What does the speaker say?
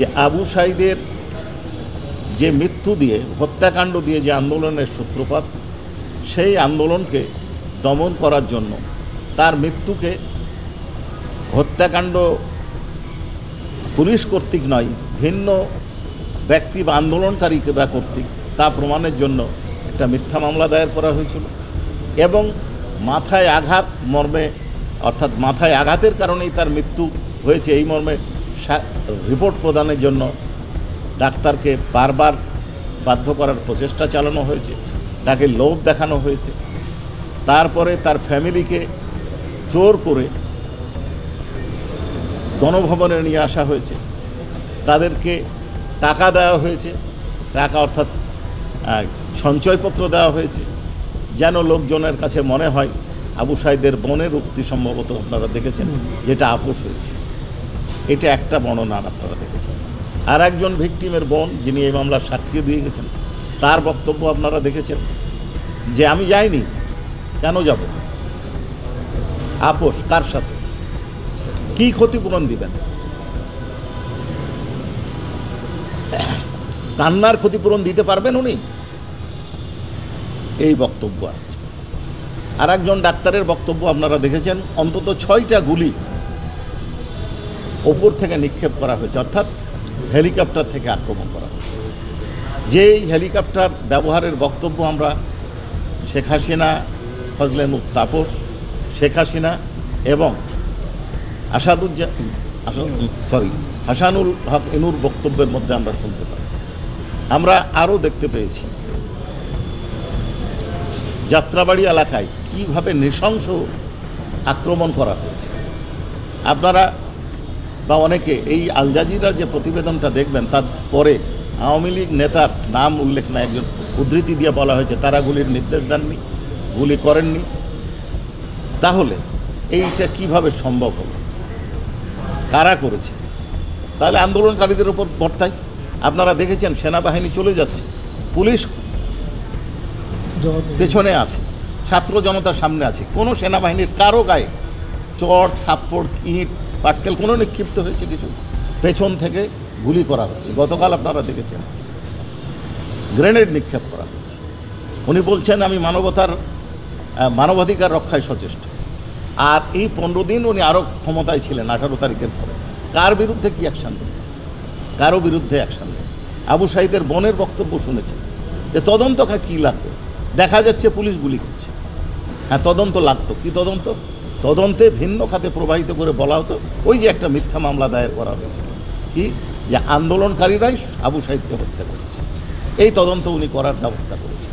যে আবু সাঈদের যে মৃত্যু দিয়ে হত্যাকাণ্ড দিয়ে যে আন্দোলনের সূত্রপাত, সেই আন্দোলনকে দমন করার জন্য তার মৃত্যুকে হত্যাকাণ্ড পুলিশ কর্তৃক নয়, ভিন্ন ব্যক্তি বা আন্দোলনকারীরা কর্তৃক তা প্রমাণের জন্য একটা মিথ্যা মামলা দায়ের করা হয়েছিল এবং মাথায় আঘাত মর্মে, অর্থাৎ মাথায় আঘাতের কারণেই তার মৃত্যু হয়েছে এই মর্মে রিপোর্ট প্রদানের জন্য ডাক্তারকে বারবার বাধ্য করার প্রচেষ্টা চালানো হয়েছে, তাকে লোভ দেখানো হয়েছে। তারপরে তার ফ্যামিলিকে জোর করে গণভবনে নিয়ে আসা হয়েছে, তাদেরকে টাকা দেওয়া হয়েছে, টাকা অর্থাৎ সঞ্চয়পত্র দেওয়া হয়েছে, যেন লোকজনের কাছে মনে হয় আবু সাঈদের বোনের উক্তি সম্ভবত আপনারা দেখেছেন যেটা আপোষ হয়েছে। এটা একটা বর্ণনা আপনারা দেখেছেন। আর একজন ভিকটিমের বোন যিনি এই মামলার সাক্ষী দিয়ে গেছেন, তার বক্তব্য আপনারা দেখেছেন যে আমি যাইনি, কেন যাব, আপোষ কার সাথে, কি ক্ষতিপূরণ দিবেন, কান্নার ক্ষতিপূরণ দিতে পারবেন উনি, এই বক্তব্য আসছে। আর একজন ডাক্তারের বক্তব্য আপনারা দেখেছেন, অন্তত 6টা গুলি ওপর থেকে নিক্ষেপ করা হয়েছে, অর্থাৎ হেলিকপ্টার থেকে আক্রমণ করা হয়েছে। যেই হেলিকপ্টার ব্যবহারের বক্তব্য আমরা শেখ হাসিনা, ফজলে তাপস, শেখ হাসিনা এবং হাসানুল হক ইনুর বক্তব্যের মধ্যে আমরা শুনতে পাই। আমরা আরও দেখতে পেয়েছি যাত্রাবাড়ি এলাকায় কিভাবে নৃশংস আক্রমণ করা হয়েছে। আপনারা বা অনেকে এই আল জাজিরার যে প্রতিবেদনটা দেখবেন, তার পরে আওয়ামী লীগ নেতার নাম উল্লেখ না, একজন উদ্ধৃতি দিয়ে বলা হয়েছে তারা গুলির নির্দেশ দেননি, গুলি করেননি। তাহলে এইটা কিভাবে সম্ভব হলো, কারা করেছে? তাহলে আন্দোলনকারীদের ওপর বর্তায়। আপনারা দেখেছেন সেনাবাহিনী চলে যাচ্ছে, পুলিশ পেছনে আছে, ছাত্র জনতার সামনে আছে, কোনো সেনাবাহিনীর কারো গায়ে চড়, থাপ্পড়, ইট, পাটকেল কোনো নিক্ষিপ্ত হয়েছে কিছু? পেছন থেকে গুলি করা হচ্ছে। গতকাল আপনারা দেখেছেন গ্রেনেড নিক্ষেপ করা হয়েছে। উনি বলছেন আমি মানবাধিকার রক্ষায় সচেষ্ট। আর এই 15 দিন উনি আরও ক্ষমতায় ছিলেন 18 তারিখের পরে। কার বিরুদ্ধে কি অ্যাকশান নিয়েছে? কারো বিরুদ্ধে অ্যাকশান নেই। আবু সাঈদের বোনের বক্তব্য শুনেছেন যে তদন্ত কী লাগবে, দেখা যাচ্ছে পুলিশ গুলি করছে। হ্যাঁ, তদন্ত লাগতো। কি তদন্ত? তদন্তে ভিন্ন খাতে প্রবাহিত করে বলা হতো ওই যে একটা মিথ্যা মামলা দায়ের করা হয়েছিল, কি যে আন্দোলনকারীরাই আবু সাঈদকে হত্যা করেছে, এই তদন্ত উনি করার ব্যবস্থা করেছেন।